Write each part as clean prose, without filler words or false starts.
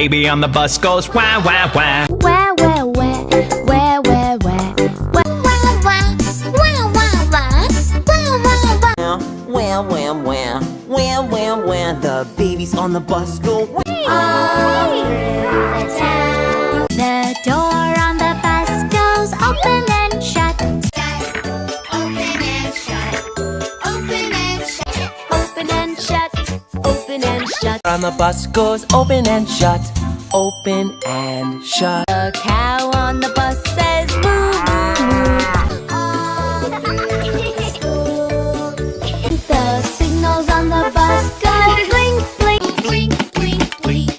baby on the bus goes wah, wah, wah. Wah, wah, wah, wah, wah, wah. Wah, wah, wah, wah, wah, wah. Wah, wah, wah. Wah, wah, wah, wah, wah, wah. The babies on the bus go wah. All through the town. The door on the bus goes open and shut. Open and shut. Open and shut. Open and shut. Open and shut. On the bus goes open and shut. Open and shut. The cow on the bus says moo, moo, moo. All through the school. The signals on the bus go blink, blink, blink, blink, blink,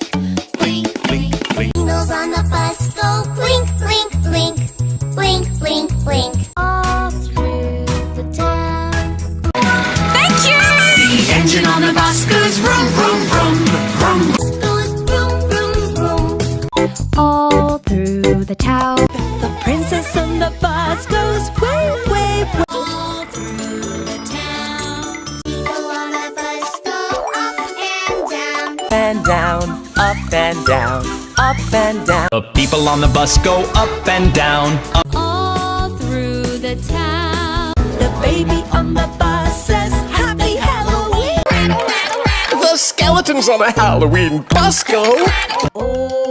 blink, blink, blink. Signals on the bus go blink, blink, blink, blink, blink, blink. All through the town. Thank you! The engine on the bus goes vroom, vroom, vroom, vroom. Goes vroom, vroom, vroom. All through the town. The princess on the bus goes way, way, way. All through the town. People on the bus go up and down. And down, up and down, up and down. The people on the bus go up and down. All through the town. The baby on the bus says Happy Halloween. The skeletons on a Halloween bus go. Oh,